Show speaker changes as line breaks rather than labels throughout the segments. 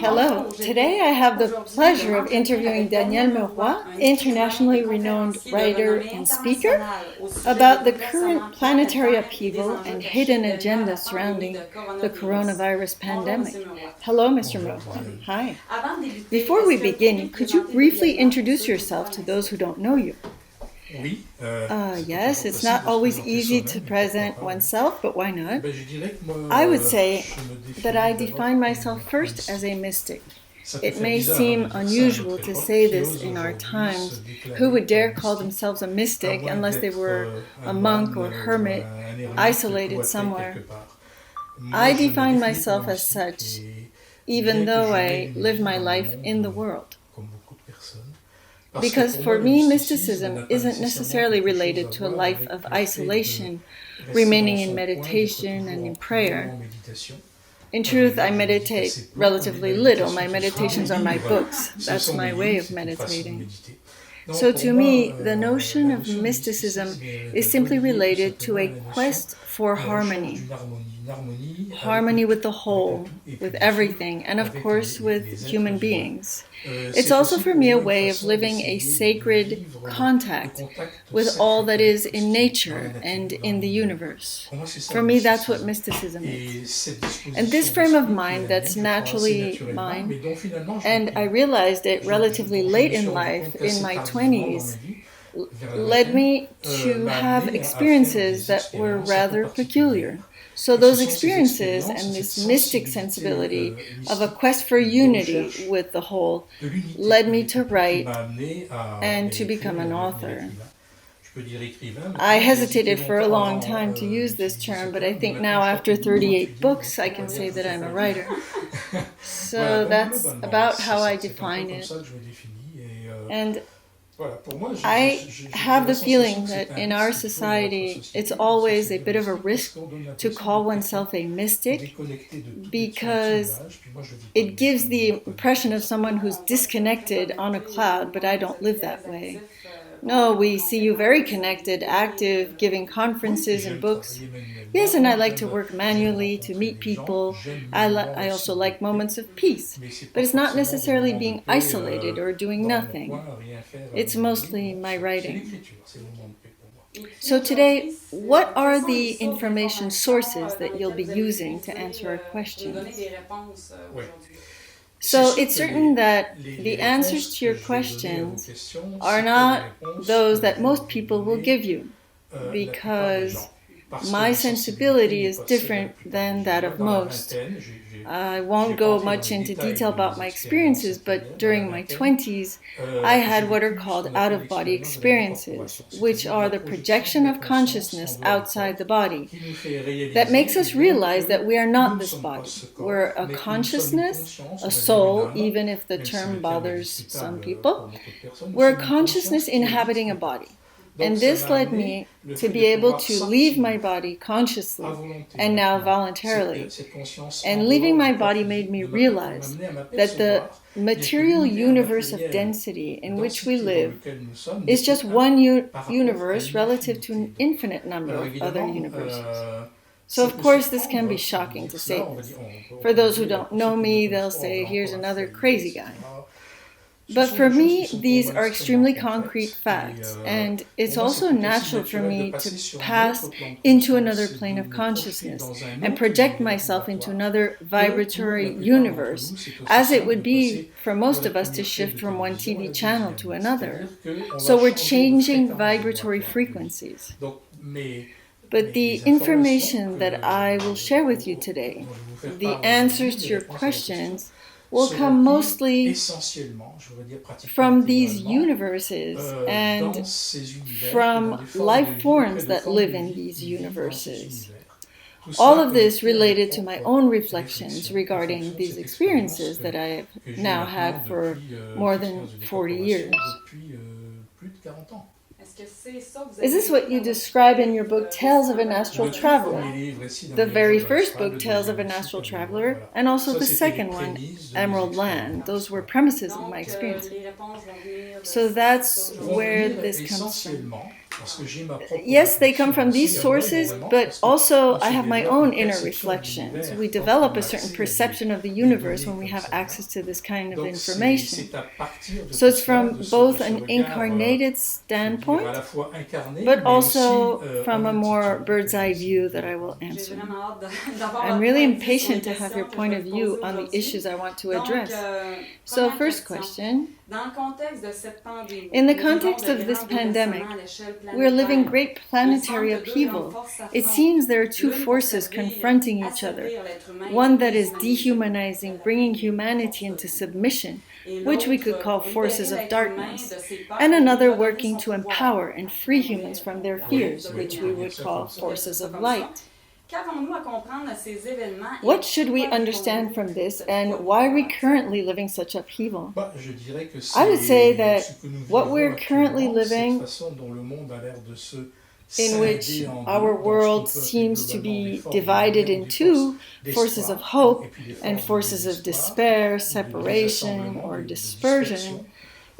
Hello. Today I have the pleasure of interviewing Danielle Meurois, internationally renowned writer and speaker, about the current planetary upheaval and hidden agenda surrounding the coronavirus pandemic. Hello, Mr. Meurois. Hi. Before we begin, could you briefly introduce yourself to those who don't know you? Yes, it's not always easy to present oneself, but why not? I would say that I define myself first as a mystic. It may seem unusual to say this in our times. Who would dare call themselves a mystic unless they were a monk or hermit, isolated somewhere? I define myself as such, even though I live my life in the world. Because for me, mysticism isn't necessarily related to a life of isolation, remaining in meditation and in prayer. In truth, I meditate relatively little. My meditations are my books. That's my way of meditating. So to me, the notion of mysticism is simply related to a quest for harmony. Harmony with the whole, with everything, and of course with human beings. It's also for me a way of living a sacred contact with all that is in nature and in the universe. For me, that's what mysticism is. And this frame of mind that's naturally mine, and I realized it relatively late in life, in my 20s, led me to have experiences that were rather peculiar. So those experiences and this mystic sensibility of a quest for unity with the whole led me to write and to become an author. I hesitated for a long time to use this term, but I think now after 38 books I can say that I'm a writer. So that's about how I define it. And I have the feeling that in our society it's always a bit of a risk to call oneself a mystic because it gives the impression of someone who's disconnected on a cloud, but I don't live that way. No, we see you very connected, active, giving conferences and books. Yes, and I like to work manually, to meet people. I also like moments of peace. But it's not necessarily being isolated or doing nothing. It's mostly my writing. So today, what are the information sources that you'll be using to answer our questions? So it's certain that the answers to your questions are not those that most people will give you, because my sensibility is different than that of most. I won't go much into detail about my experiences, but during my 20s, I had what are called out-of-body experiences, which are the projection of consciousness outside the body. That makes us realize that we are not this body. We're a consciousness, a soul, even if the term bothers some people. We're a consciousness inhabiting a body. And this led me to be able to leave my body consciously and now voluntarily. And leaving my body made me realize that the material universe of density in which we live is just one universe relative to an infinite number of other universes. So of course this can be shocking to say this. For those who don't know me, they'll say, here's another crazy guy. But for me, these are extremely concrete facts, and it's also natural for me to pass into another plane of consciousness and project myself into another vibratory universe, as it would be for most of us to shift from one TV channel to another. So we're changing vibratory frequencies. But the information that I will share with you today, the answers to your questions, will come mostly from these universes and from life forms that live in these universes. All of this related to my own reflections regarding these experiences that I have now had for more than 40 years. Is this what you describe in your book, Tales of an Astral Traveler? The very first book, Tales of an Astral Traveler, and also the second one, Emerald Land. Those were premises of my experience. So that's where this comes from. yes, they come from these sources, but also I have my own inner reflections. We develop a certain perception of the universe when we have access to this kind of information. So it's from both an incarnated standpoint, but also from a more bird's eye view that I will answer. I'm really impatient to have your point of view on the issues I want to address. So first question. In the context of this pandemic, we are living great planetary upheaval. It seems there are two forces confronting each other. One that is dehumanizing, bringing humanity into submission, which we could call forces of darkness, and another working to empower and free humans from their fears, which we would call forces of light. What should we understand from this, and why are we currently living such upheaval? I would say that what we're currently living, in which our world seems to be divided in two, forces of hope and forces of despair, separation, or dispersion,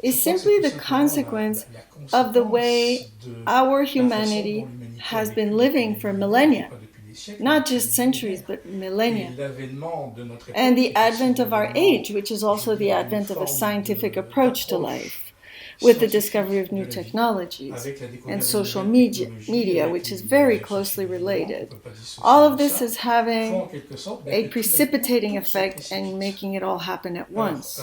is simply the consequence of the way our humanity has been living for millennia. Not just centuries, but millennia. And the advent of our age, which is also the advent of a scientific approach to life, with the discovery of new technologies and social media, which is very closely related. All of this is having a precipitating effect and making it all happen at once.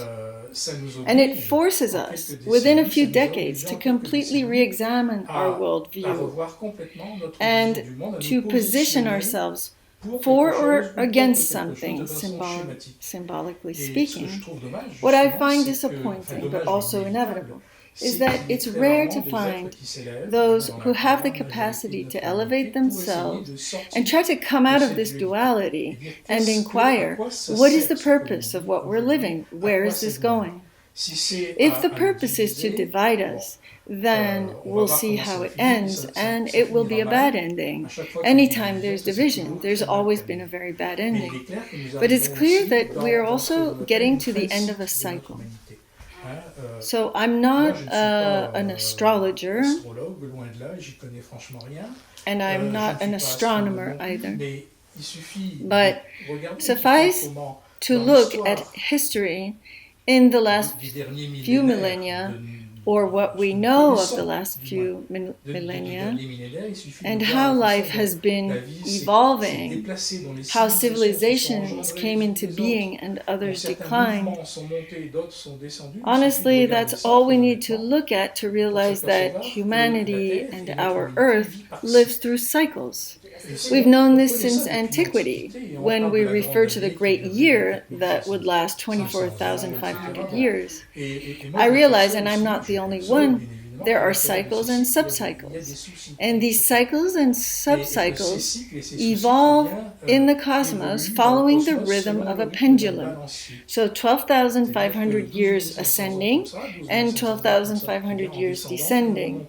And it forces us, within a few decades, to completely re-examine our worldview and to position ourselves for or against something, symbolically speaking. What I find disappointing, but also inevitable, is that it's rare to find those who have the capacity to elevate themselves and try to come out of this duality and inquire, what is the purpose of what we're living? Where is this going? If the purpose is to divide us, then we'll see how it ends, and it will be a bad ending. Anytime there's division, there's always been a very bad ending. But it's clear that we're also getting to the end of a cycle. So I'm not an astrologer, and I'm not an astronomer either. But suffice to look at history in the last few millennia, or what we know of the last few millennia, and how life has been evolving, how civilizations came into being and others declined. Honestly, that's all we need to look at to realize that humanity and our Earth lives through cycles. We've known this since antiquity, when we refer to the great year that would last 24,500 years. I realize, and I'm not the only one, there are cycles and subcycles. And these cycles and subcycles evolve in the cosmos following the rhythm of a pendulum. So 12,500 years ascending and 12,500 years descending.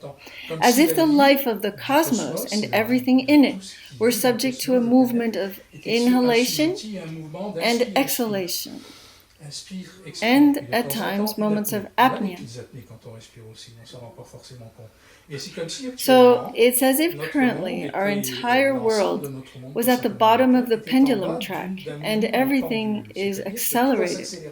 As if the life of the cosmos and everything in it were subject to a movement of inhalation and exhalation, and at times moments of apnea. So it's as if currently our entire world was at the bottom of the pendulum track and everything is accelerated.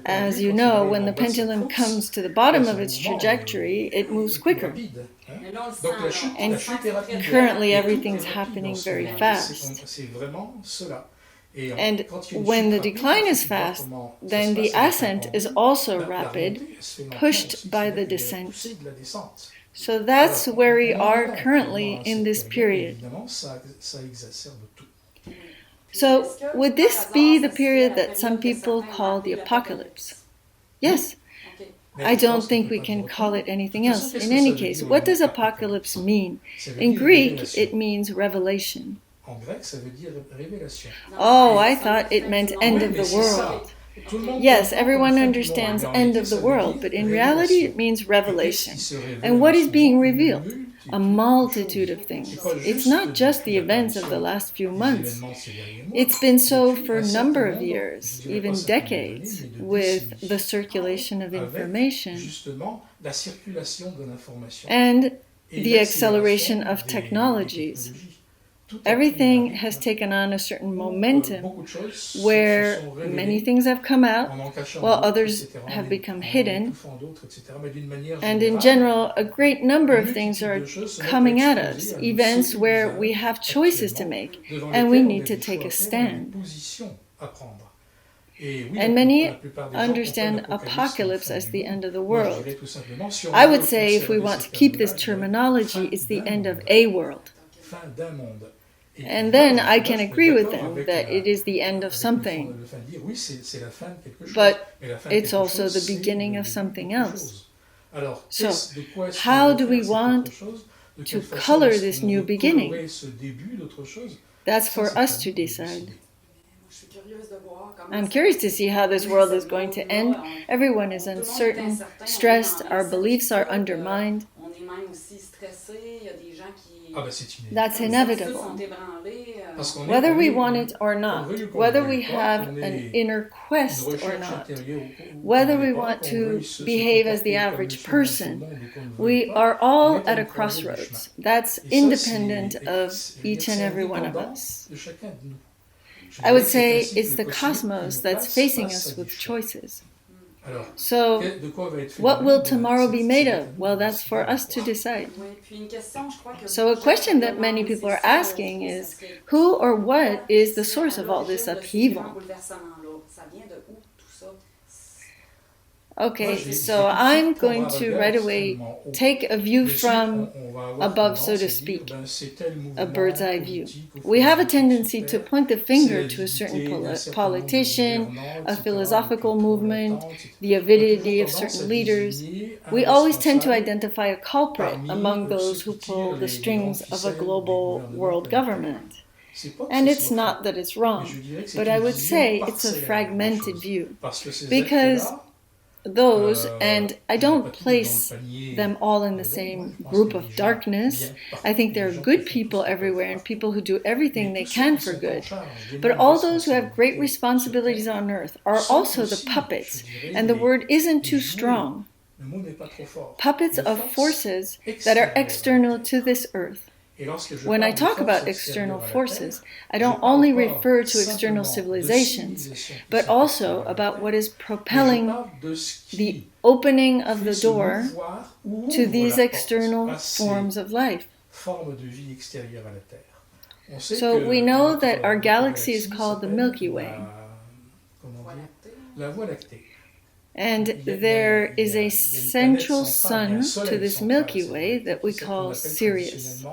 As you know, when the pendulum comes to the bottom of its trajectory, it moves quicker. And currently everything's happening very fast. And when the decline is fast, then the ascent is also rapid, pushed by the descent. So that's where we are currently in this period. So would this be the period that some people call the apocalypse? Yes. I don't think we can call it anything else. In any case, what does apocalypse mean? In Greek, it means revelation. Oh, I thought it meant end of the world. Yes, everyone understands end of the world, but in reality it means revelation. And what is being revealed? A multitude of things. It's not just the events of the last few months. It's been so for a number of years, even decades, with the circulation of information. And the acceleration of technologies. Everything has taken on a certain momentum where many things have come out while others have become hidden. And in general, a great number of things are coming at us, events where we have choices to make and we need to take a stand. And many understand apocalypse as the end of the world. I would say, if we want to keep this terminology, it's the end of a world. And then I can agree with them that it is the end of something, but it's also the beginning of something else. So, how do we want to color this new beginning? That's for us to decide. I'm curious to see how this world is going to end. Everyone is uncertain, stressed, our beliefs are undermined. That's inevitable. Whether we want it or not, whether we have an inner quest or not, whether we want to behave as the average person, we are all at a crossroads. That's independent of each and every one of us. I would say it's the cosmos that's facing us with choices. So, what will tomorrow be made of? Well, that's for us to decide. So, a question that many people are asking is, who or what is the source of all this upheaval? Okay, so I'm going to right away take a view from above, so to speak, a bird's eye view. We have a tendency to point the finger to a certain politician, a philosophical movement, the avidity of certain leaders. We always tend to identify a culprit among those who pull the strings of a global world government. And it's not that it's wrong, but I would say it's a fragmented view, because those, and I don't place them all in the same group of darkness. I think there are good people everywhere and people who do everything they can for good. But all those who have great responsibilities on earth are also the puppets, and the word isn't too strong. Puppets of forces that are external to this earth. When I talk about external forces, I don't only refer to external civilizations, but also about what is propelling the opening of the door to these external forms of life. So we know that our galaxy is called the Milky Way. And there is a central sun to this Milky Way that we call Sirius.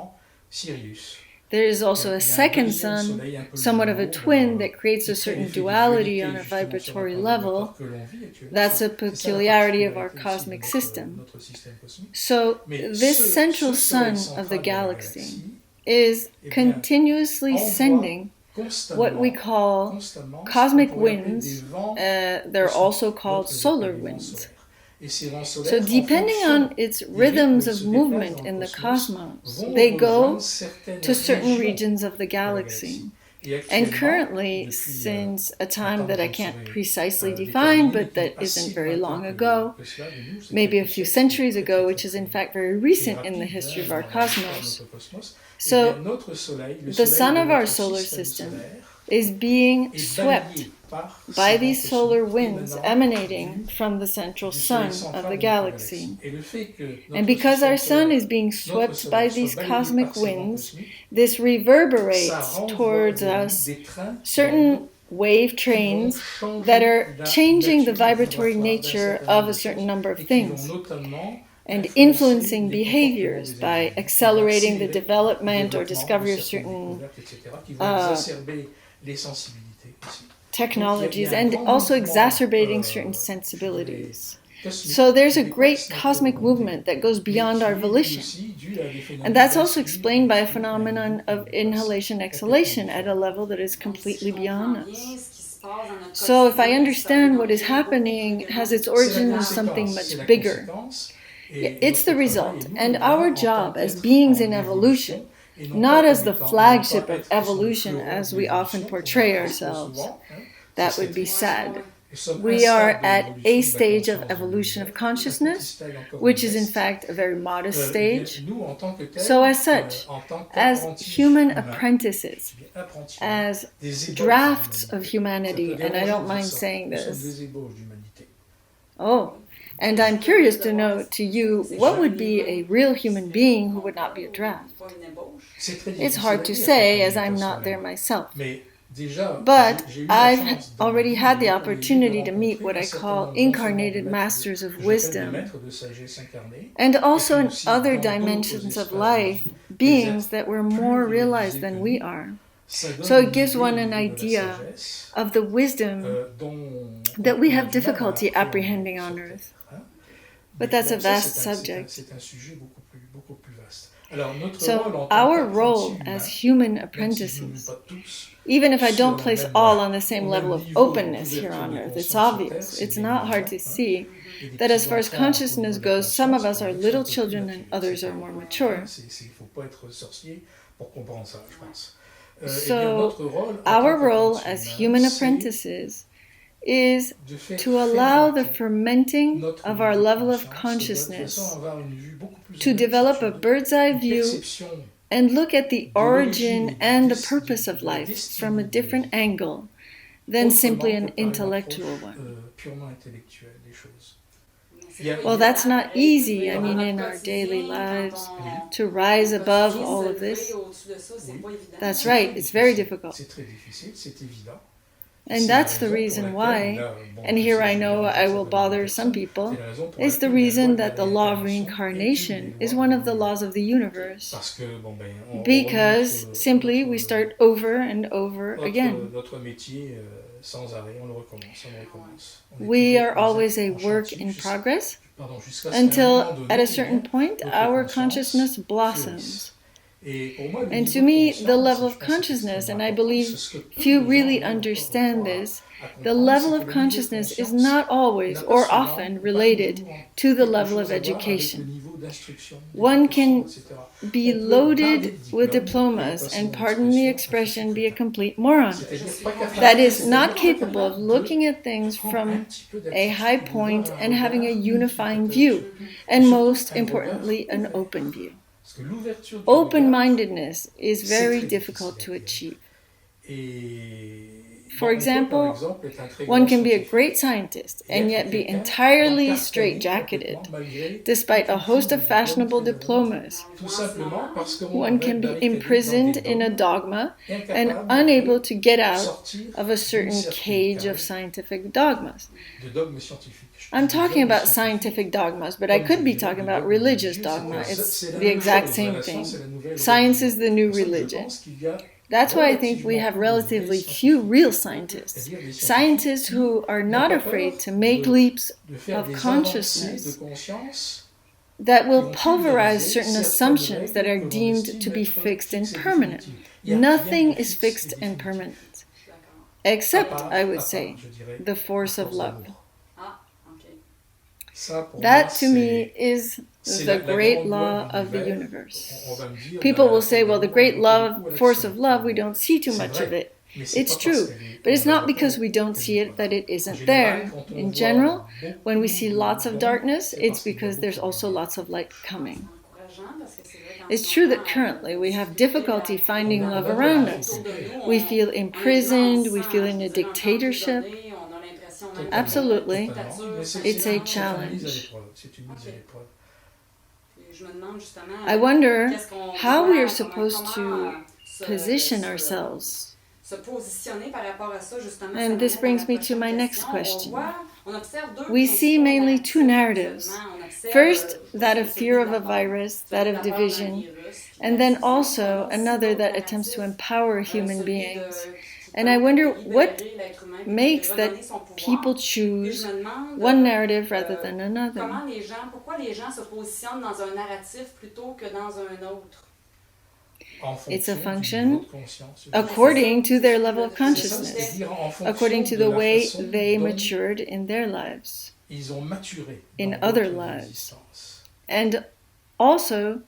There is also a second sun, somewhat of a twin, that creates a certain duality on a vibratory level. That's a peculiarity of our cosmic system. So this central sun of the galaxy is continuously sending what we call cosmic winds. They're also called solar winds. So depending on its rhythms of movement in the cosmos, they go to certain regions of the galaxy. And currently, since a time that I can't precisely define, but that isn't very long ago, maybe a few centuries ago, which is in fact very recent in the history of our cosmos. So the sun of our solar system is being swept by these solar winds emanating from the central sun of the galaxy. And because our sun is being swept by these cosmic winds, this reverberates towards us certain wave trains that are changing the vibratory nature of a certain number of things and influencing behaviors by accelerating the development or discovery of certain technologies and also exacerbating certain sensibilities. So there's a great cosmic movement that goes beyond our volition. And that's also explained by a phenomenon of inhalation-exhalation at a level that is completely beyond us. So if I understand what is happening has its origin in something much bigger, it's the result. And our job as beings in evolution, not as the flagship of evolution as we often portray ourselves, that would be sad. We are at a stage of evolution of consciousness, which is in fact a very modest stage. So as such, as human apprentices, as drafts of humanity, and I don't mind saying this. Oh, and I'm curious to know to you, what would be a real human being who would not be a draft? It's hard to say, as I'm not there myself. But I've already had the opportunity to meet what I call incarnated masters of wisdom, and also in other dimensions of life, beings that were more realized than we are. So it gives one an idea of the wisdom that we have difficulty apprehending on earth. But that's a vast subject. So our role as human apprentices, even if I don't place all on the same level of openness here on earth, it's obvious, it's not hard to see that as far as consciousness goes, some of us are little children and others are more mature. So our role as human apprentices is to allow the fermenting of our level of consciousness to develop a bird's eye view and look at the origin and the purpose of life from a different angle than simply an intellectual one. Well, that's not easy, I mean, in our daily lives, to rise above all of this. That's right, it's very difficult. And that's the reason why, and here I know I will bother some people, it's the reason that the law of reincarnation is one of the laws of the universe. Because simply we start over and over again. We are always a work in progress until at a certain point our consciousness blossoms. And to me, the level of consciousness, and I believe few really understand this, the level of consciousness is not always or often related to the level of education. One can be loaded with diplomas and, pardon the expression, be a complete moron. That is not capable of looking at things from a high point and having a unifying view, and most importantly, an open view. Open-mindedness is very difficult to achieve. For example, one can be a great scientist and yet be entirely straitjacketed, despite a host of fashionable diplomas. One can be imprisoned in a dogma and unable to get out of a certain cage of scientific dogmas. I'm talking about scientific dogmas, but I could be talking about religious dogma. It's the exact same thing. Science is the new religion. That's why I think we have relatively few real scientists. Scientists who are not afraid to make leaps of consciousness that will pulverize certain assumptions that are deemed to be fixed and permanent. Nothing is fixed and permanent, except, I would say, the force of love. That, to me, is the great law of the universe. People will say, well, the great force of love, we don't see too much of it. It's true, but it's not because we don't see it that it isn't there. In general, when we see lots of darkness, it's because there's also lots of light coming. It's true that currently we have difficulty finding love around us. We feel imprisoned, we feel in a dictatorship. Absolutely. It's a challenge. I wonder how we are supposed to position ourselves. And this brings me to my next question. We see mainly two narratives. First, that of fear of a virus, that of division, and then also another that attempts to empower human beings. And I wonder what makes that people choose one narrative rather than another. It's a function according to their level of consciousness, according to the way they matured in their lives, in other lives, and also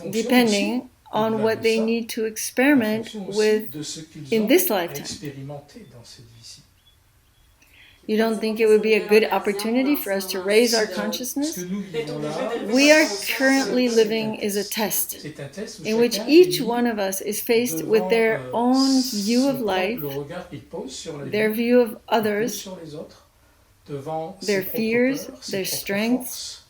depending on what they need to experiment with in this lifetime. You don't think it would be a good opportunity for us to raise our consciousness? We are currently living is a test in which each one of us is faced with their own view of life, their view of others, their fears, their strengths.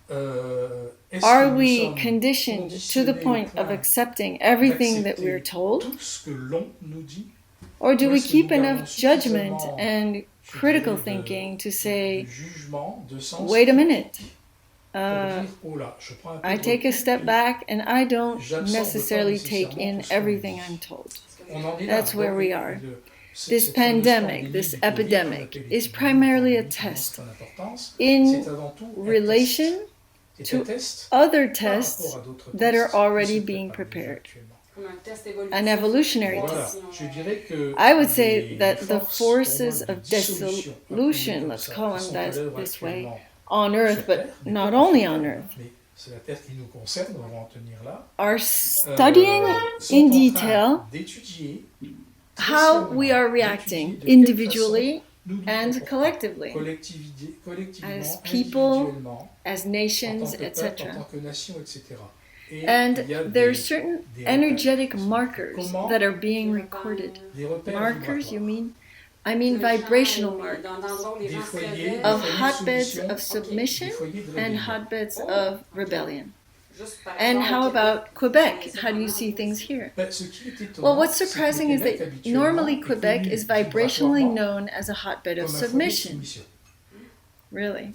Are we conditioned to the point of accepting everything that we're told? Or do we keep enough judgment and critical thinking to say, wait a minute, I take a step back and I don't necessarily take in everything I'm told. That's where we are. This pandemic, this epidemic, is primarily a test in relation to other tests that are already being prepared. An evolutionary test. I would say that the forces of dissolution, let's call them that this way, on Earth, but not only on Earth, are studying in detail how we are reacting individually and collectively, as people, as nations, etc. And there are certain energetic markers that are being recorded. Markers, you mean? I mean vibrational markers of hotbeds of submission and hotbeds of rebellion. And how about Quebec? How do you see things here? Well, what's surprising is that normally Quebec is vibrationally known as a hotbed of submission. Really?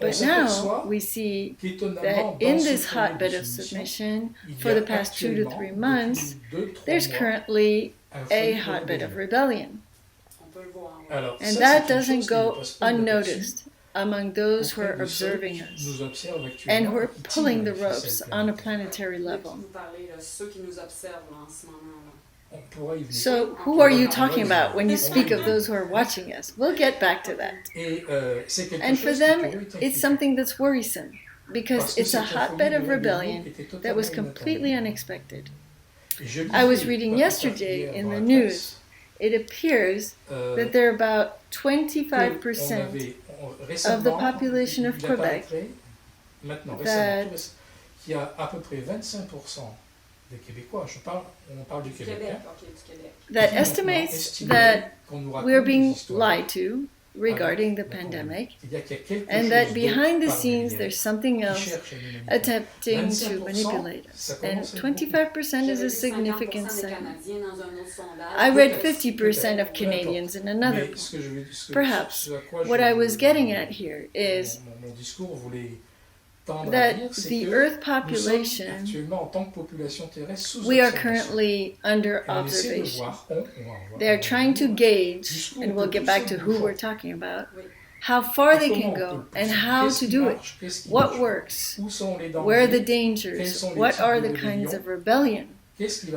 But now we see that in this hotbed of submission, for the past 2 to 3 months, there's currently a hotbed of rebellion. And that doesn't go unnoticed among those who are observing us and who are pulling the ropes on a planetary level. So, who are you talking about when you speak of those who are watching us? We'll get back to that. And for them, it's something that's worrisome because it's a hotbed of rebellion that was completely unexpected. I was reading yesterday in the news, it appears that there are about 25% of the population of Quebec that estimates that we're being lied to regarding the pandemic, and that behind the scenes there's something else attempting to manipulate us. And 25% is a significant segment. I read 50% of Canadians in another poll. Perhaps what I was getting at here is that the Earth population, we are currently under observation. They are trying to gauge, and we'll get back to who we're talking about, how far they can go and how to do it, what works, where are the dangers, what are the kinds of rebellion,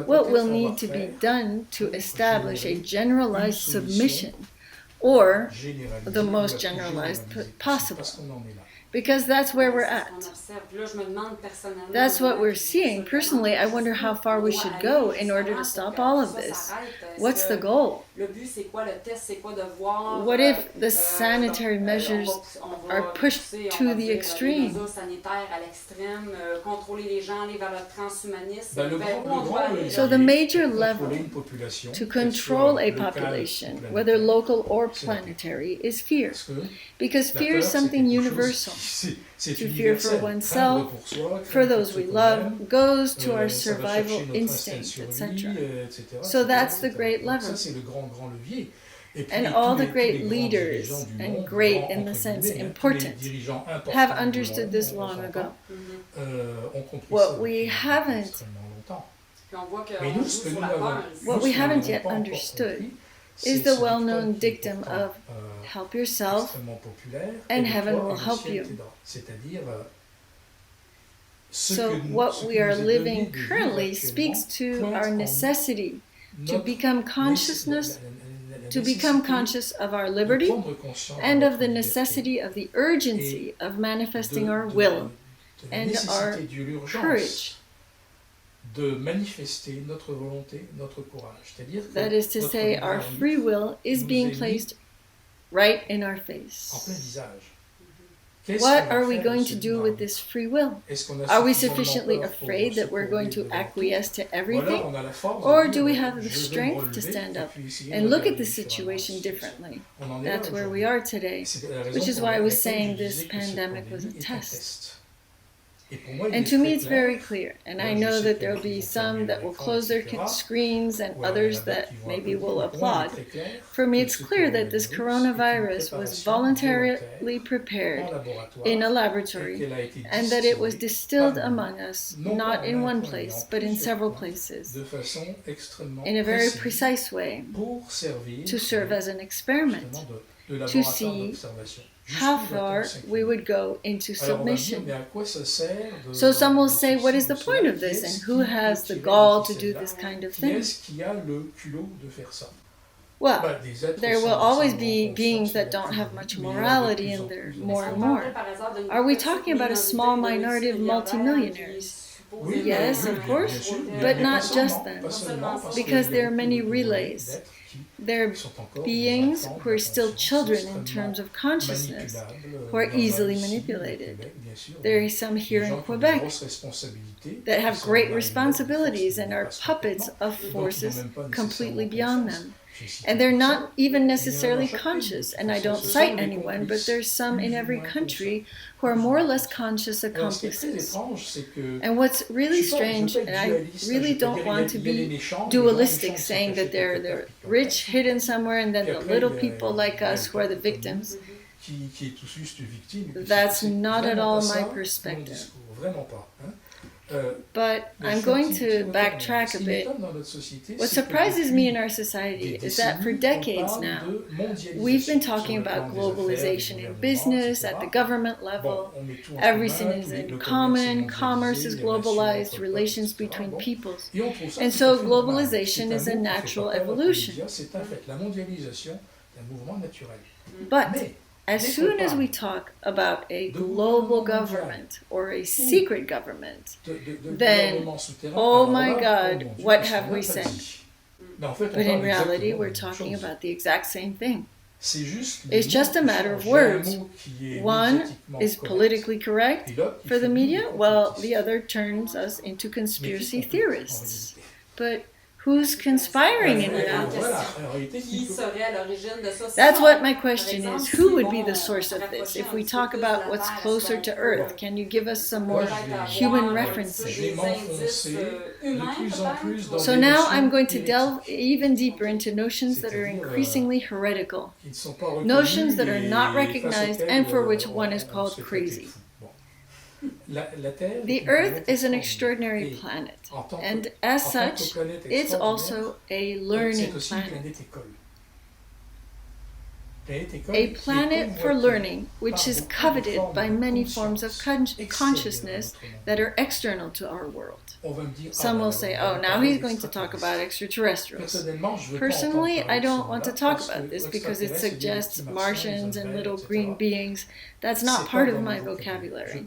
what will need to be done to establish a generalized submission, or the most generalized possible. Because that's where we're at. That's what we're seeing. Personally, I wonder how far we should go in order to stop all of this. What's the goal? What if the sanitary measures are pushed to the extreme? So the major level to control a population, whether local or planetary, is fear. Because fear is something universal. To fear for oneself, for those we love, goes to our survival instinct, etc. So that's the great lever. And all the great leaders, and great in the sense important, have understood this long ago. What we haven't yet understood is the well-known dictum of help yourself and heaven will help you. So what we are living currently speaks to our necessity to become conscious of our liberty and of the necessity of the urgency of manifesting our will and our courage
de manifester notre volonté, notre courage. C'est-à-dire que
that is to say, our free will is being placed right in our
en plein
face.
visage.
What are we going to do with this free will? Are we sufficiently afraid that we're going to acquiesce to everything? Or do we have the strength to stand up and look at the situation differently? That's where we are today, which is why I was saying this pandemic was a test. And to me it's very clear, and I know that there will be some that will close their screens and others that maybe will applaud. For me it's clear that this coronavirus was voluntarily prepared in a laboratory and that it was distilled among us, not in one place, but in several places, in a very precise way, to serve as an experiment, to see how far we would go into submission. So some will say, what is the point of this, and who has the gall to do this kind of thing? Well, there will always be beings that don't have much morality, and there are more and more. Are we talking about a small minority of multimillionaires? Yes, of course, but not just them, because there are many relays. There are beings who are still children in terms of consciousness, who are easily manipulated. There are some here in Quebec that have great responsibilities and are puppets of forces completely beyond them. And they're not even necessarily conscious, and I don't cite anyone, but there's some in every country who are more or less conscious accomplices. And what's really strange, and I really don't want to be dualistic, saying that they're rich, hidden somewhere, and then the little people like us who are the victims. That's not at all my perspective. But I'm going to backtrack a bit. What surprises me in our society is that for decades now, we've been talking about globalization in business, at the government level. Everything is in common, commerce is globalized, relations between peoples. And so globalization is a natural evolution. But as soon as we talk about a global government or a secret government, then, oh my God, what have we said? But in reality, we're talking about the exact same thing. It's just a matter of words. One is politically correct for the media, while the other turns us into conspiracy theorists. But who's conspiring in reality? That's what my question is. Who would be the source of this? If we talk about what's closer to Earth, can you give us some more human references? So now I'm going to delve even deeper into notions that are increasingly heretical, notions that are not recognized and for which one is called crazy. The Earth is an extraordinary planet, and as such, it's also a learning planet. A planet for learning, which is coveted by many forms of consciousness that are external to our world. Some will say, oh, now he's going to talk about extraterrestrials. Personally, I don't want to talk about this because it suggests Martians and little green beings. That's not part of my vocabulary.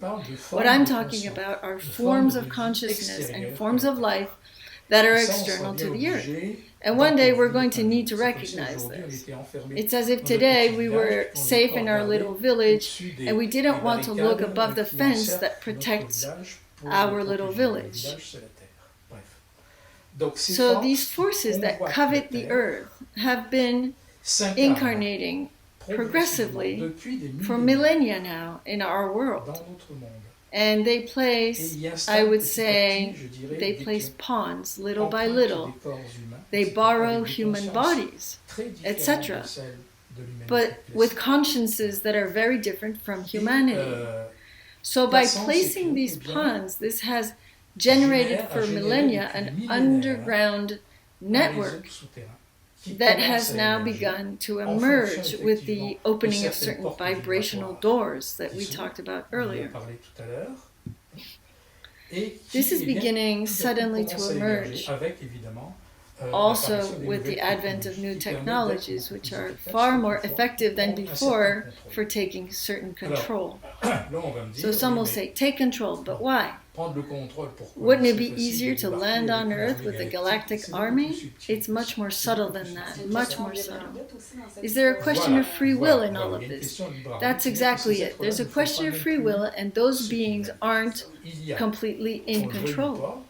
What I'm talking about are forms of consciousness and forms of life that are external to the Earth. And one day we're going to need to recognize this. It's as if today we were safe in our little village and we didn't want to look above the fence that protects our little village. So these forces that covet the Earth have been incarnating progressively for millennia now in our world. And they place, I would say, they place pawns little by little. They borrow human bodies, etc. But with consciences that are very different from humanity. So by placing these pawns, this has generated for millennia an underground network that has now begun to emerge with the opening of certain vibrational doors that we talked about earlier. This is beginning suddenly to emerge. also with the advent of new technologies, which are far more effective than before for taking certain control. So some will say, take control, but why? Wouldn't it be easier to land on Earth with a galactic army? It's much more subtle than that, much more subtle. Is there a question of free will in all of this? That's exactly it. There's a question of free will, and those beings aren't completely in control.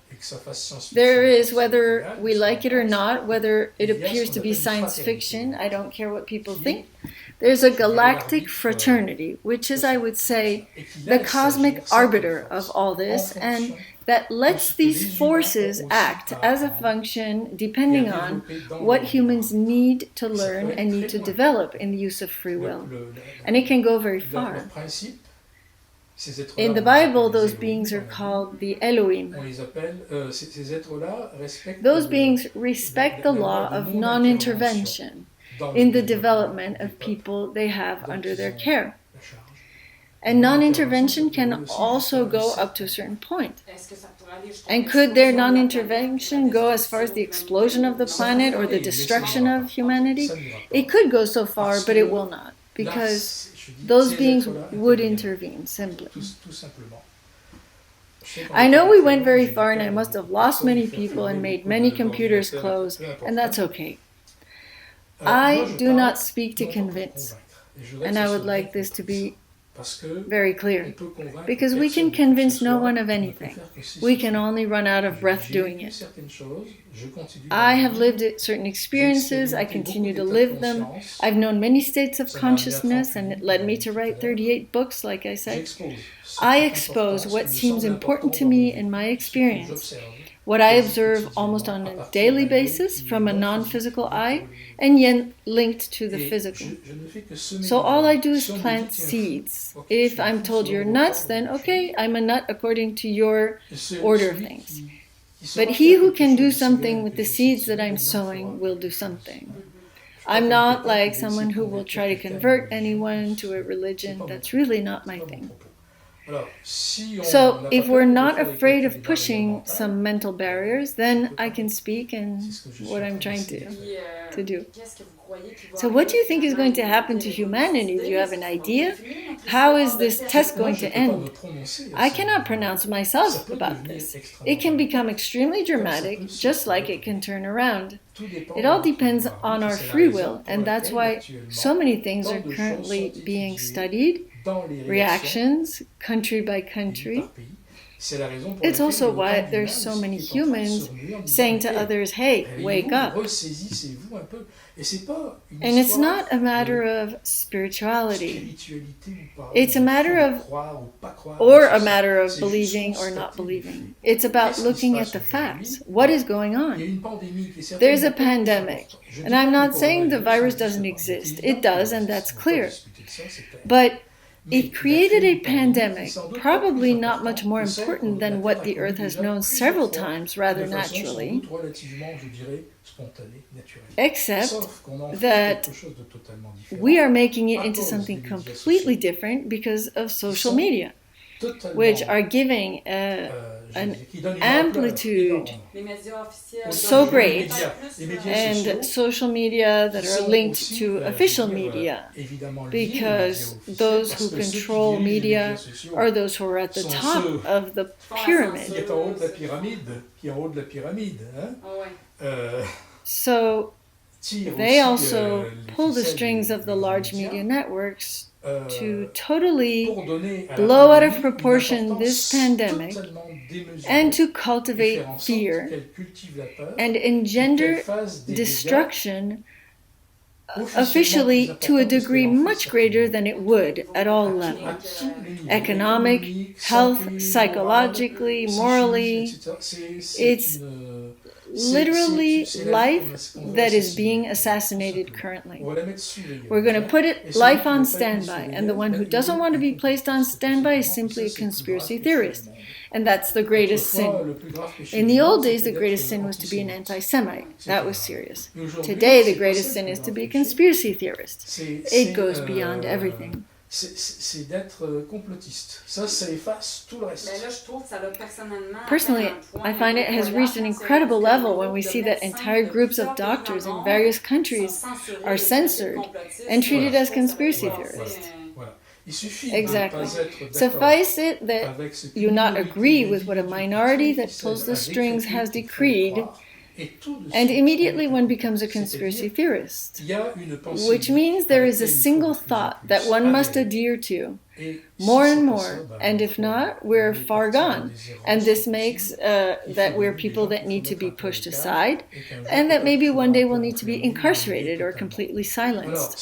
There is, whether we like it or not, whether it appears to be science fiction, I don't care what people think, there's a galactic fraternity, which is, I would say, the cosmic arbiter of all this, and that lets these forces act as a function depending on what humans need to learn and need to develop in the use of free will. And it can go very far. In the Bible, those beings are called the Elohim. Those beings respect the law of non-intervention in the development of people they have under their care. And non-intervention can also go up to a certain point. And could their non-intervention go as far as the explosion of the planet or the destruction of humanity? It could go so far, but it will not, because those beings would intervene, simply. I know we went very far, and I must have lost many people and made many computers close, and that's okay. I do not speak to convince, and I would like this to be very clear, because we can convince no one of anything. We can only run out of breath doing it. I have lived certain experiences, I continue to live them. I've known many states of consciousness, and it led me to write 38 books, like I said. I expose what seems important to me in my experience, what I observe almost on a daily basis from a non-physical eye, and yet linked to the physical. So all I do is plant seeds. If I'm told you're nuts, then okay, I'm a nut according to your order of things. But he who can do something with the seeds that I'm sowing will do something. I'm not like someone who will try to convert anyone to a religion. That's really not my thing. So if we're not afraid of pushing some mental barriers, then I can speak and what I'm trying to do. So what do you think is going to happen to humanity? Do you have an idea? How is this test going to end? I cannot pronounce myself about this. It can become extremely dramatic, just like it can turn around. It all depends on our free will, and that's why so many things are currently being studied. Reactions, country by country. It's also why there's so many humans saying to others, hey, wake up. And it's not a matter of spirituality. It's a matter of, or a matter of believing or not believing. It's about looking at the facts. What is going on? There's a pandemic. And I'm not saying the virus doesn't exist. It does, and that's clear. But it created a pandemic, probably not much more important than what the Earth has known several times, rather naturally, except that we are making it into something completely different because of social media, which are giving an amplitude so great, and social media that are linked to official media, because those who control media are those who are at the top of the pyramid. So they also pull the strings of the large media networks to totally blow out of proportion this pandemic and to cultivate fear and engender destruction officially to a degree much greater than it would at all levels. Economic, health, psychologically, morally. It's literally life that is being assassinated currently. We're going to put life on standby, and the one who doesn't want to be placed on standby is simply a conspiracy theorist. And that's the greatest sin. In the old days, the greatest sin was to be an anti-Semite. That was serious. Today, the greatest sin is to be a conspiracy theorist. It goes beyond everything.
c'est d'être complotiste. Ça efface tout le reste.
Personally, I find it has reached an incredible level when we see that entire groups of doctors in various countries are censored and treated as conspiracy theorists.
Voilà. Il suffit
Exactly.
de ne pas être
Suffice it that
avec ce que
you not
nous
agree
dit
with what a
l'écriture
minority that
qui
pulls the
sait
strings
avec
has
l'écriture qu'il fallait
decreed,
croire, et tout de
and
suite,
immediately one becomes a conspiracy
c'est-à-dire,
theorist,
il y a une pensée
which means there
à
is a
laquelle il faut
single
de plus en
thought
plus
that one must
adhérer.
adhere to,
Et
more
si
and
c'est pas
more,
ça, ben,
and
il
if
faut
not, we're
aller
far
partir dans
gone.
des errances
And this
possibles.
makes
Il
that
faut
we're
des
people
gens
that
qu'il
need
faut
to be
mettre un peu
pushed
à l'écart,
aside,
et qu'un jour,
and that maybe
peut-être,
one day
faudra
will
un
need
peu
to be
enfermer,
incarcerated or
totalement.
completely
Alors,
silenced.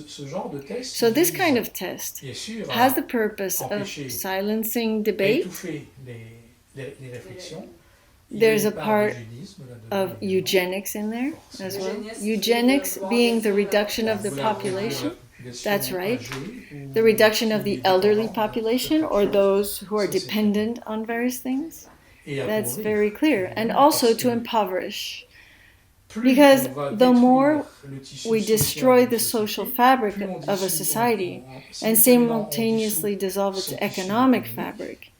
ce genre de test
So this
vise,
kind of test
bien sûr,
has the purpose of
empêcher,
silencing
à
debate.
étouffer les réflexions. Il y
There's
une
a
part
part
d'eugénisme là-dedans,
of
évidemment.
eugenics in there as well.
Eugenics,
Eugenics being the reduction of the
Vous la
population.
population
That's right.
âgée ou
The reduction of
qui
the elderly
dépend de
population
quelque
or
chose.
those who are
Ça, c'est
dependent on various things.
Et
That's
appauvrir,
very clear. And
évidemment,
also
parce
to
que
impoverish.
plus
Because
on va
the more
détruire le tissu
we
social
destroy
d'une
the
société,
social fabric
plus on
of a
dissout-
society
on-
and
simultanément, on
simultaneously
dissout
dissolve its
son tissu
economic
économique,
fabric,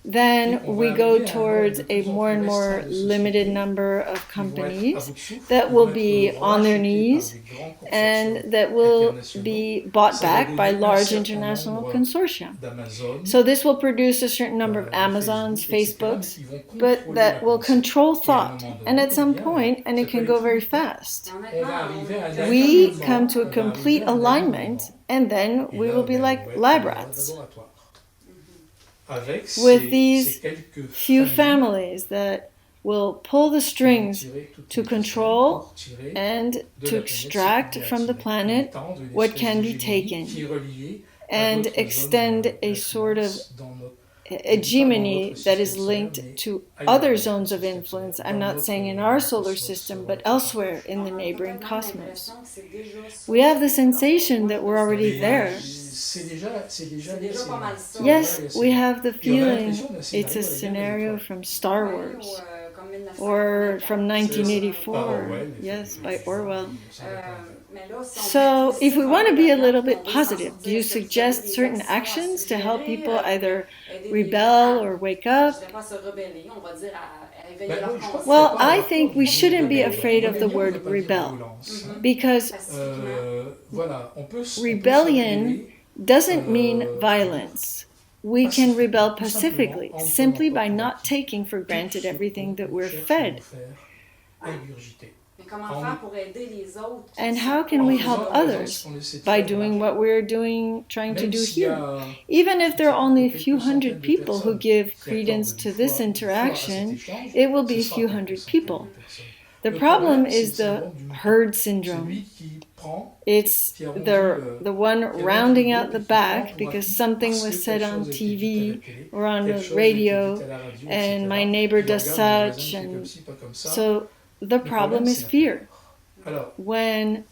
then
et on
we
va
go
arriver à un
towards
nombre de
a
plus en
more
plus
and more
restreint de
limited
sociétés
number of
qui vont être à
companies
bout de souffle,
that
qui
will
vont
be
être
on their
rachetées
knees
par des grands consortiums
and that will
internationaux.
be bought
Ça va
back by
donner un
large
certain
international
nombre
consortia.
d'Amazon,
So this will produce a certain number of
de
Amazons,
Facebook, etc.,
Facebooks,
qui vont
but
contrôler
that
la
will
pensée.
control
Et à un
thought.
moment
And
donné,
at some
eh bien,
point, and
ça
it
peut
can
aller
go
plus
very
vite.
fast,
On va arriver à un
we
alignement,
come to a
on va arriver
complete
à un
alignment,
alignement.
and then
Et
we
là,
will be
ben,
like
on va être
lab
dans un
rats.
laboratoire. Avec
With
ces
these
quelques
few
familles
families that will pull the
qui vont
strings
tirer toutes
to
les ficelles
control
pour tirer
and
de
to
la planète
extract
ce qui
from
est
the
attiré,
planet
comme étant une
what
espèce
can be
d'hégémonie
taken
qui est reliée à
and
d'autres
extend
zones
a sort of
d'influence dans notre
hegemony that is
système
linked
solaire,
to
mais
other
ailleurs
zones
dans
of
le système
influence.
solaire,
I'm
dans
not saying in
notre
our solar
cosmos
system,
solaire.
but elsewhere in the
On a
neighboring
peut-être même
cosmos.
l'impression que c'est déjà ça.
We have the sensation that we're already
Mais
there.
c'est déjà
pas mal ça.
Yes,
Ouais,
we have the
Et on a
feeling
l'impression d'un
it's a
scénario à la guerre des
scenario
étoiles.
from Star
Ouais,
Wars
ou, comme 1984.
or from
Par
1984.
Orwell,
Yes, by
effectivement.
Orwell.
Mais là, si on
So,
veut
if we want to be a little bit
on veut s'en
positive,
sortir,
do you
est-ce que vous
suggest
avez des
certain
actions à
actions to help
suggérer,
people either
aider
rebel
les gens
or wake
je
up?
dirais pas se rebeller, on va dire à éveiller
Ben,
leur
je crois que
conscience.
Well,
c'est pas
I
un
think we
rapport
shouldn't be
de
afraid of the
rébellion,
word
on peut pas dire
rebel
violence.
because
Pacifiquement.
Voilà, on peut
rebellion doesn't mean violence. We can rebel
tout
pacifically
simplement en
simply by
prenant
not taking for granted everything that we're fed.
Mais comment faire pour aider les autres?
And how can we help others? By doing what we're doing, trying to do here. Even if there are only a few hundred people who give credence to this interaction, it will be a few hundred people. The problem is the herd syndrome. It's the one rounding out the back because something was said on TV or on the radio and my neighbor does such, and so the problem is fear. When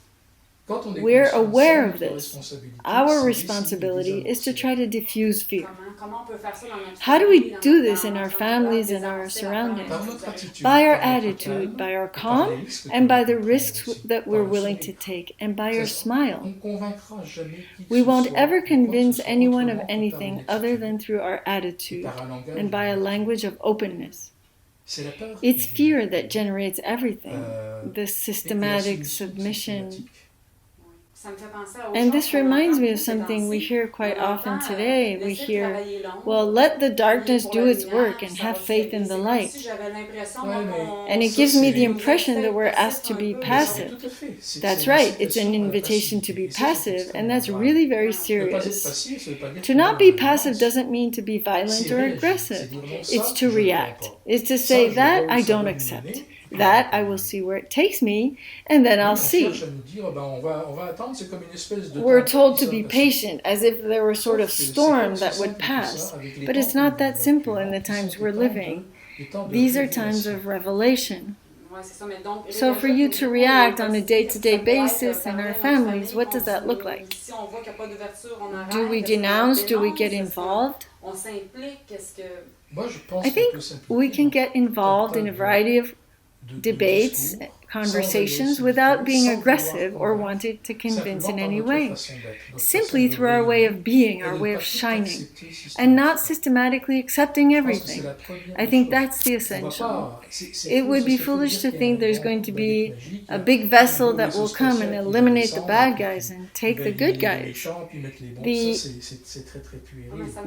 we're aware of this, our responsibility is to try to diffuse fear. How do we do this in our families and our surroundings? By our attitude, by our calm, and by the risks that we're willing to take, and by our smile. We won't ever convince anyone of anything other than through our attitude and by a language of openness. It's fear that generates everything, the systematic submission. And this reminds me of something we hear quite often today. We hear, well, let the darkness do its work and have faith in the light. And it gives me the impression that we're asked to be passive. That's right, it's an invitation to be passive, and that's really very serious. To not be passive doesn't mean to be violent or aggressive. It's to react. It's to say, that I don't accept. That I will see where it takes me, and then I'll see. We're told to be patient, as if there were a sort of storm that would pass. But it's not that simple in the times we're living. These are times of revelation. So for you to react on a day-to-day basis in our families, what does that look like? Do we denounce? Do we get involved? I think we can get involved in a variety of debates conversations without being aggressive or wanting to convince in any way, simply through our way of being, our way of shining, and not systematically accepting everything. I think that's the essential. It would be foolish to think there's going to be a big vessel that will come and eliminate the bad guys and take the good guys.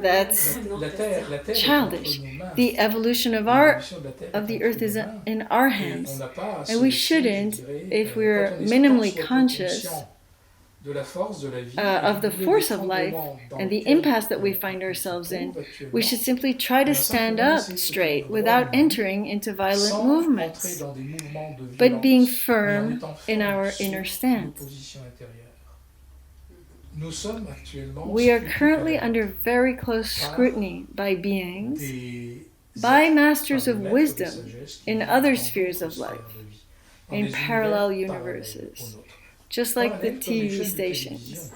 That's childish. The evolution of the earth is in our hands, and we shouldn't, if we're minimally conscious of the force of life and the impasse that we find ourselves in, we should simply try to stand up straight without entering into violent movements, but being firm in our inner stance. We are currently under very close scrutiny by beings, by masters of wisdom in other spheres of life, in parallel universes, just like the TV stations.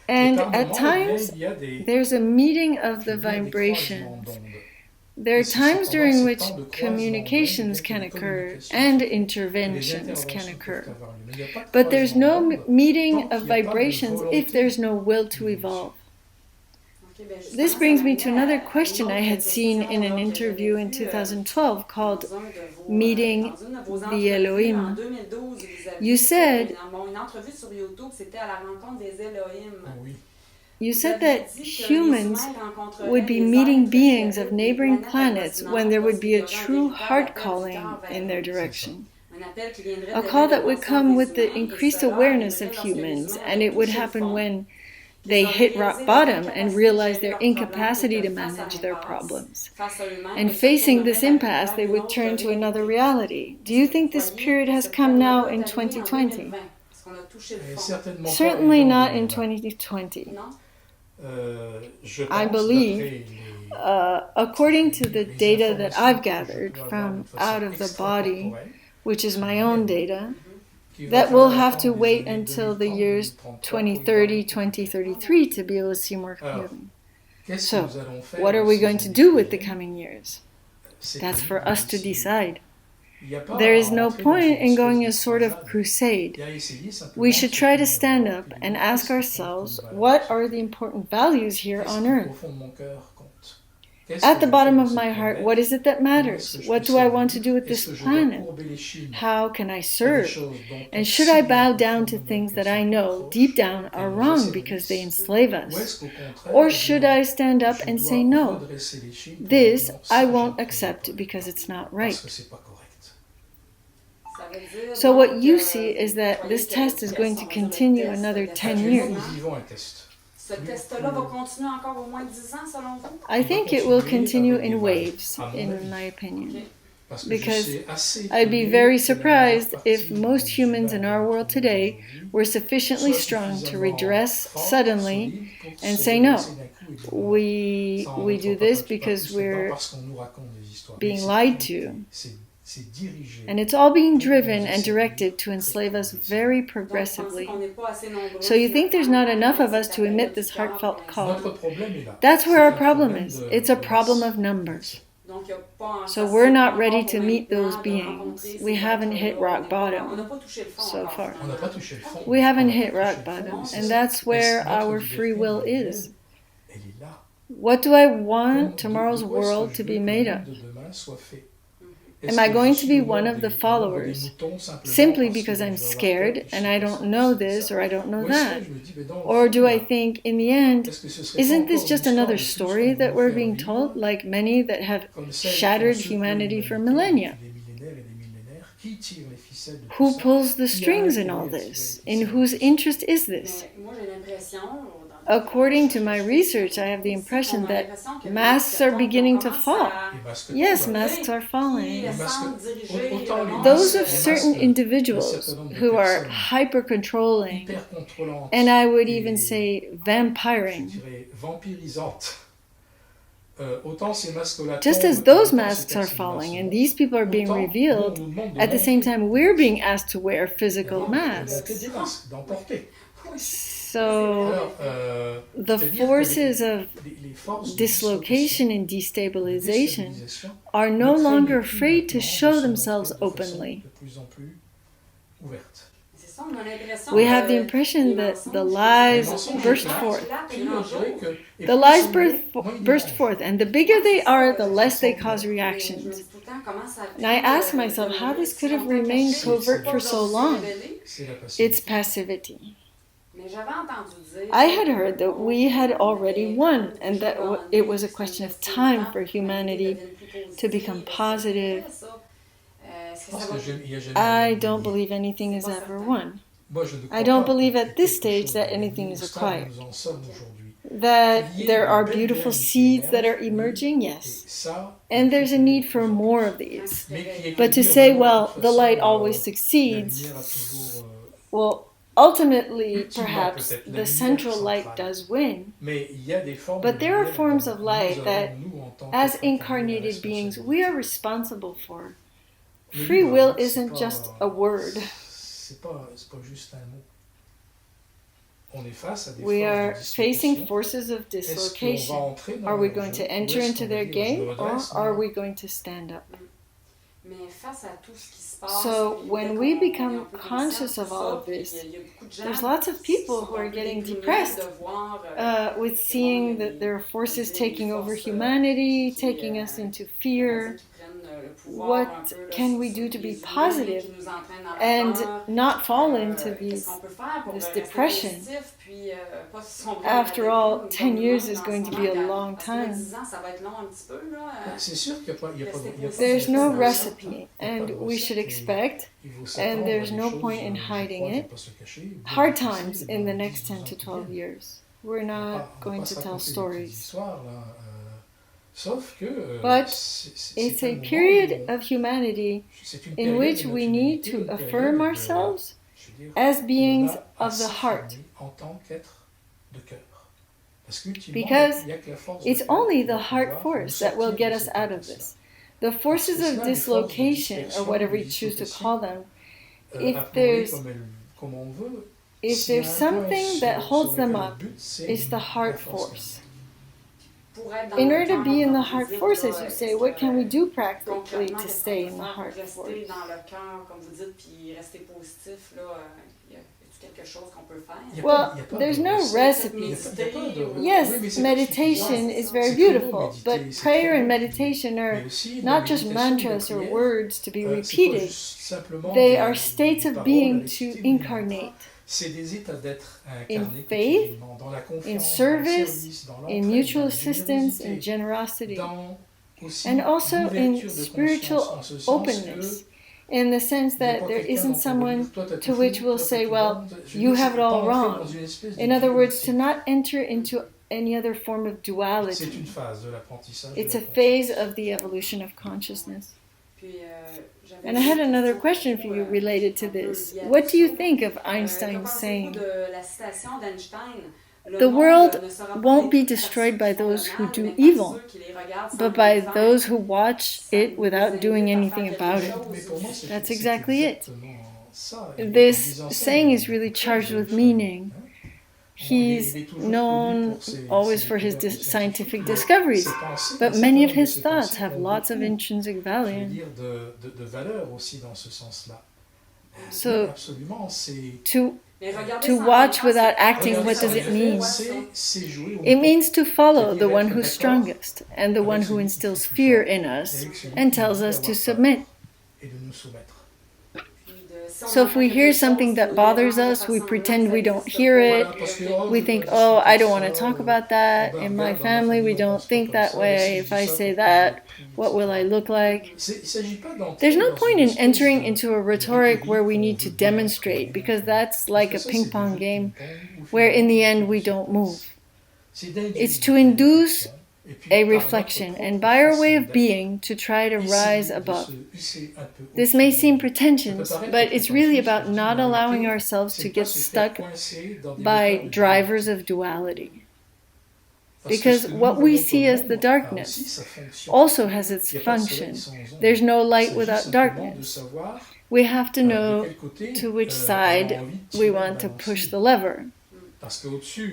And at times, there's a meeting of the vibrations. There are times during which communications can occur and interventions can occur. But there's no meeting of vibrations if there's no will to evolve. This brings me to another question I had seen in an interview in 2012 called Meeting the Elohim. You said that humans would be meeting beings of neighboring planets when there would be a true heart calling in their direction. A call that would come with the increased awareness of humans, and it would happen when they hit rock bottom and realize their incapacity to manage their problems. And facing this impasse, they would turn to another reality. Do you think this period has come now in 2020? Certainly not in 2020. I believe, according to the data that I've gathered from out of the body, which is my own data, that we'll have to wait until the years 2030, 2033 to be able to see more clearly. So, what are we going to do with the coming years? That's for us to decide. There is no point in going a sort of crusade. We should try to stand up and ask ourselves, what are the important values here on earth? At the bottom of my heart, what is it that matters? What do I want to do with this planet? How can I serve? And should I bow down to things that I know deep down are wrong because they enslave us? Or should I stand up and say no? This I won't accept because it's not right. So what you see is that this test is going to continue another 10 years. I think it will continue in waves, in my opinion, because I'd be very surprised if most humans in our world today were sufficiently strong to redress suddenly and say no. We do this because we're being lied to. And it's all being driven and directed to enslave us very progressively. So you think there's not enough of us to emit this heartfelt call. That's where our problem is. It's a problem of numbers. So we're not ready to meet those beings. We haven't hit rock bottom so far. We haven't hit rock bottom. And that's where our free will is. What do I want tomorrow's world to be made of? Am I going to be one of the followers simply because I'm scared and I don't know this or I don't know that? Or do I think, in the end, isn't this just another story that we're being told, like many that have shattered humanity for millennia? Who pulls the strings in all this? In whose interest is this? According to my research, I have the impression that masks are beginning to fall. Yes, masks are falling. Those of certain individuals who are hyper-controlling, and I would even say vampiring. Just as those masks are falling and these people are being revealed, at the same time we're being asked to wear physical masks. So the forces of dislocation and destabilization are no longer afraid to show themselves openly. We have the impression that the lies burst forth. The lies burst forth, and the bigger they are, the less they cause reactions. And I ask myself how this could have remained covert for so long. It's passivity. I had heard that we had already won, and that it was a question of time for humanity to become positive. I don't believe anything is ever won. I don't believe at this stage that anything is acquired. That there are beautiful seeds that are emerging, yes. And there's a need for more of these. But to say, well, the light always succeeds, well, ultimately, perhaps, the central light does win. But there are forms of light that, as incarnated beings, we are responsible for. Free will isn't just a word. We are facing forces of dislocation. Are we going to enter into their game, or are we going to stand up? So when we become conscious of all of this, there's lots of people who are getting depressed with seeing that there are forces taking over humanity, taking us into fear. What can we do to be positive and not fall into this depression? After all, 10 years is going to be a long time. There's no recipe, and we should expect, and there's no point in hiding it, hard times in the next 10 to 12 years. We're not going to tell stories. But it's a period of humanity in which we need to affirm ourselves as beings of the heart. Because it's only the heart force that will get us out of this. The forces of dislocation, or whatever you choose to call them, if there's something that holds them up, it's the heart force. In order to be in the heart force, as you say, what can we do practically to stay in the heart force? Well, there's no recipe. Yes, meditation is very beautiful, but prayer and meditation are not just mantras or words to be repeated. They are states of being to incarnate. In faith, in service, in mutual assistance, in generosity, and also in spiritual openness, in the sense that there isn't someone to which we'll say, well, you have it all wrong. In other words, to not enter into any other form of duality. It's a phase of the evolution of consciousness. And I had another question for you related to this. What do you think of Einstein's saying? The world won't be destroyed by those who do evil, but by those who watch it without doing anything about it. That's exactly it. This saying is really charged with meaning. He's known always for his scientific discoveries, but many of his thoughts have lots of intrinsic value. So, to watch without acting, what does it mean? It means to follow the one who's strongest and the one who instills fear in us and tells us to submit. So if we hear something that bothers us, we pretend we don't hear it. We think, oh, I don't want to talk about that. In my family, we don't think that way. If I say that, what will I look like? There's no point in entering into a rhetoric where we need to demonstrate, because that's like a ping pong game where in the end we don't move. It's to induce a reflection, and by our way of being, to try to rise above. This may seem pretentious, but it's really about not allowing ourselves to get stuck by drivers of duality. Because what we see as the darkness also has its function. There's no light without darkness. We have to know to which side we want to push the lever.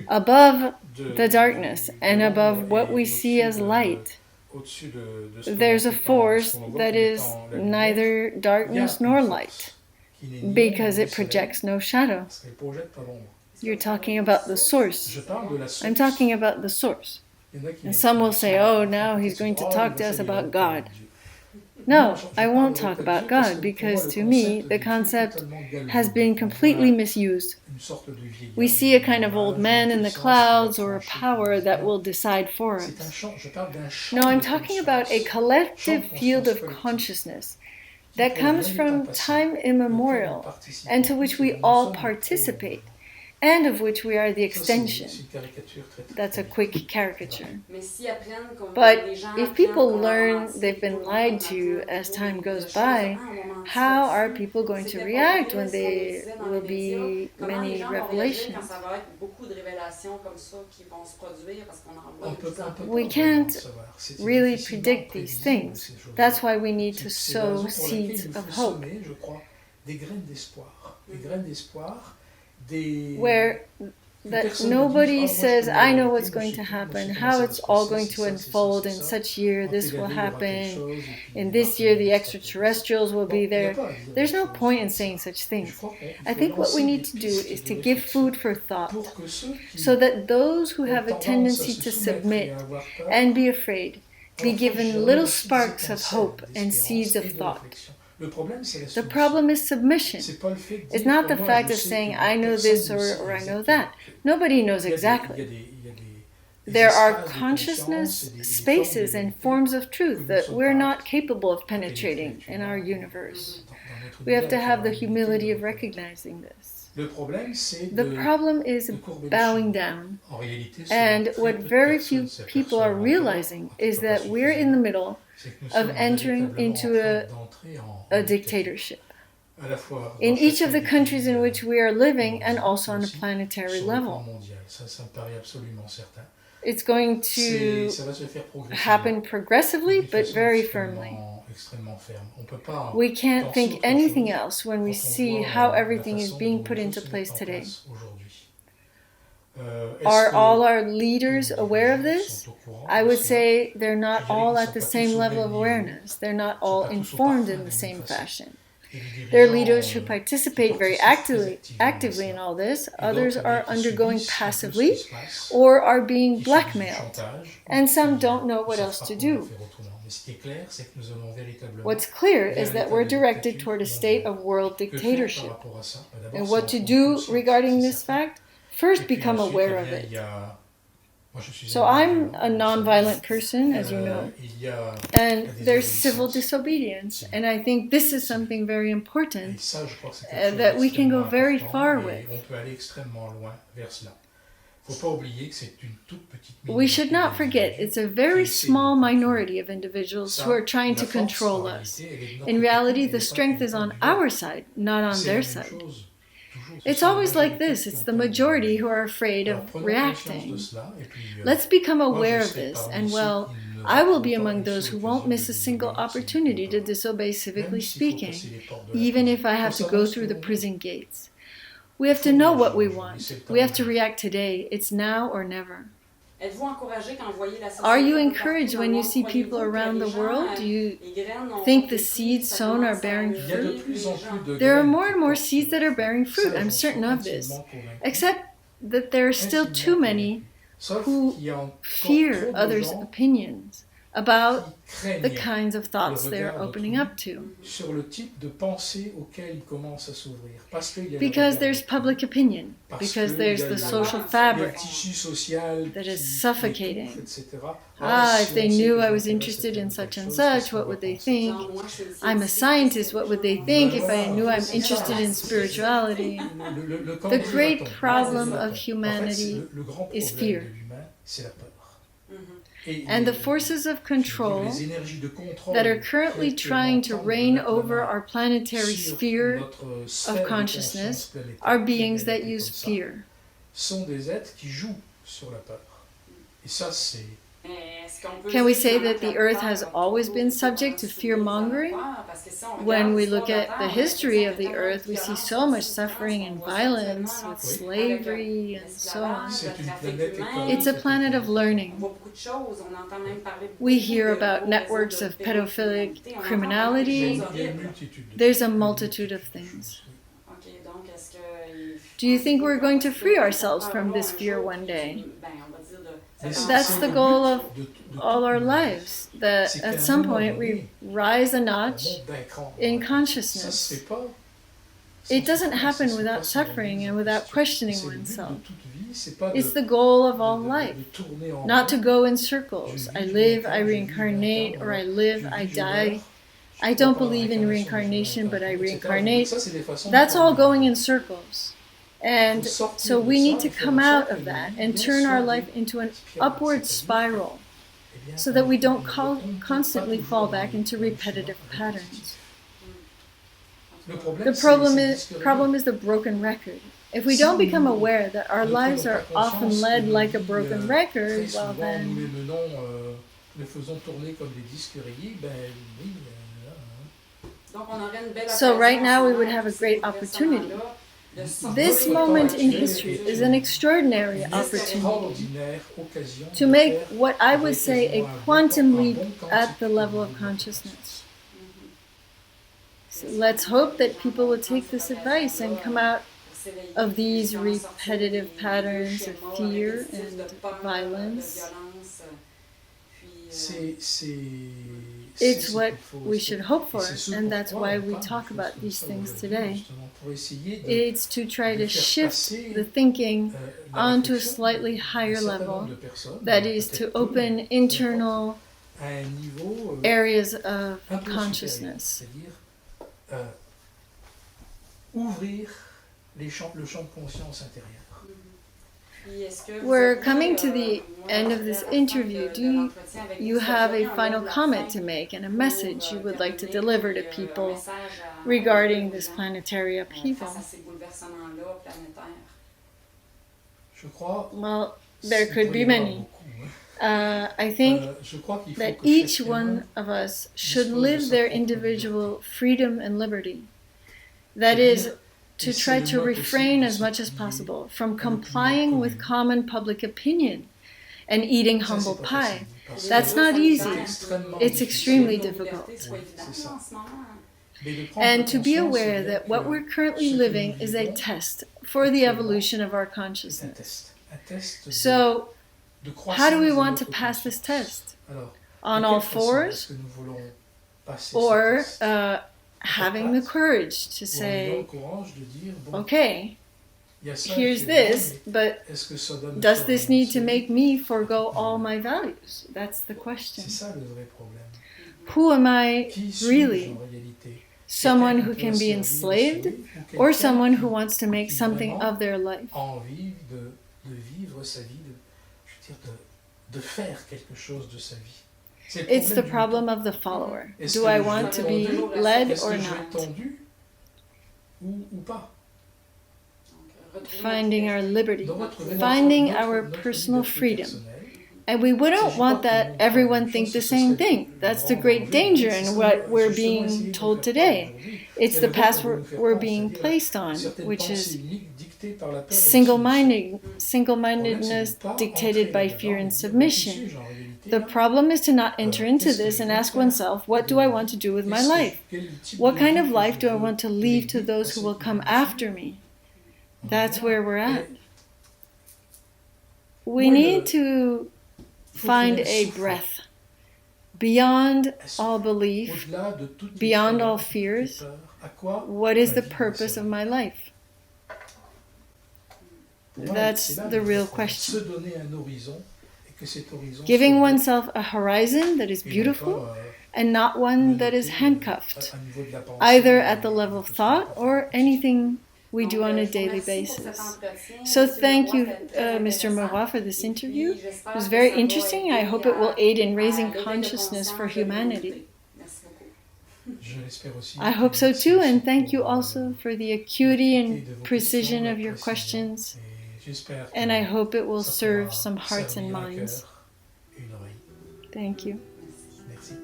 Above the darkness and above what we see as light, there's a force that is neither darkness nor light, because it projects no shadow. You're talking about the source. I'm talking about the source. And some will say, oh, now he's going to talk to us about God. No, I won't talk about God, because to me, the concept has been completely misused. We see a kind of old man in the clouds or a power that will decide for us. No, I'm talking about a collective field of consciousness that comes from time immemorial and to which we all participate, and of which we are the extension. That's a quick caricature. But if people learn they've been lied to as time goes by, how are people going to react when there will be many revelations? We can't really predict these things. That's why we need to sow seeds of hope. Where that nobody says, I know what's going to happen, how it's all going to unfold, in such year this will happen, in this year the extraterrestrials will be there. There's no point in saying such things. I think what we need to do is to give food for thought, so that those who have a tendency to submit and be afraid be given little sparks of hope and seeds of thought. The problem is submission. It's not the fact of saying, I know this or I know that. Nobody knows exactly. There are consciousness spaces and forms of truth that we're not capable of penetrating in our universe. We have to have the humility of recognizing this. The problem is bowing down. And what very few people are realizing is that we're in the middle of entering into a dictatorship in each of the countries in which we are living, and also on a planetary level. It's going to happen progressively, but very firmly. We can't think anything else when we see how everything is being put into place today. Are all our leaders aware of this? I would say they're not all at the same level of awareness. They're not all informed in the same fashion. There are leaders who participate very actively in all this. Others are undergoing passively or are being blackmailed. And some don't know what else to do. What's clear is that we're directed toward a state of world dictatorship. And what to do regarding this fact? First, become aware of it. So I'm a non-violent person, as you know, and there's civil disobedience, and I think this is something very important that we can go very far with. We should not forget it's a very small minority of individuals who are trying to control us. In reality, the strength is on our side, not on their side. It's always like this. It's the majority who are afraid of reacting. Let's become aware of this, and well, I will be among those who won't miss a single opportunity to disobey, civically speaking, even if I have to go through the prison gates. We have to know what we want. We have to react today. It's now or never. Are you encouraged when you see people around the world? Do you think the seeds sown are bearing fruit? There are more and more seeds that are bearing fruit. I'm certain of this. Except that there are still too many who fear others' opinions about the kinds of thoughts they're opening up to. Because there's public opinion, because there's the social fabric that is suffocating. If they knew I was interested in such and such, what would they think? I'm a scientist, what would they think if I knew I'm interested in spirituality? The great problem of humanity is fear. And the forces of control that are currently trying to reign over our planetary sphere of consciousness are beings that use fear. Can we say that the earth has always been subject to fear-mongering? When we look at the history of the earth, we see so much suffering and violence with slavery and so on. It's a planet of learning. We hear about networks of pedophilic criminality. There's a multitude of things. Do you think we're going to free ourselves from this fear one day? That's the goal of all our lives, that at some point we rise a notch in consciousness. It doesn't happen without suffering and without questioning oneself. It's the goal of all life, not to go in circles. I live, I reincarnate, or I live, I die. I don't believe in reincarnation, but I reincarnate. That's all going in circles. And so we need to come out of that and turn our life into an upward spiral so that we don't constantly fall back into repetitive patterns. The problem is the broken record. If we don't become aware that our lives are often led like a broken record, well then... So right now we would have a great opportunity. This moment in history is an extraordinary opportunity to make what I would say a quantum leap at the level of consciousness. So let's hope that people will take this advice and come out of these repetitive patterns of fear and violence. It's what we should hope for, and that's why we talk about these things today. It's to try to shift the thinking onto a slightly higher level, that is, to open internal areas of consciousness. We're coming to the end of this interview. Do you have a final comment to make and a message you would like to deliver to people regarding this planetary upheaval? Well, there could be many. I think that each one of us should live their individual freedom and liberty. That is, to try to refrain as much as possible from complying with common public opinion and eating humble pie. That's not easy. It's extremely difficult. And to be aware that what we're currently living is a test for the evolution of our consciousness. So, how do we want to pass this test? On all fours? Or having the courage to say, okay, here's this, but does this need to make me forego all my values? That's the question. Who am I really? Someone who can be enslaved, or someone who wants to make something of their life? It's the problem of the follower. Do I want to be led or not? Finding our liberty, finding our personal freedom. And we wouldn't want that everyone think the same thing. That's the great danger in what we're being told today. It's the path we're being placed on, which is single-mindedness dictated by fear and submission. The problem is to not enter into this and ask oneself, what do I want to do with my life? What kind of life do I want to leave to those who will come after me? That's where we're at. We need to find a breath beyond all belief, beyond all fears. What is the purpose of my life? That's the real question. Giving oneself a horizon that is beautiful and not one that is handcuffed, either at the level of thought or anything we do on a daily basis. So thank you, Mr. Meurois, for this interview. It was very interesting. I hope it will aid in raising consciousness for humanity. I hope so too, and thank you also for the acuity and precision of your questions. And I hope it will serve some hearts and minds. Thank you.
Merci.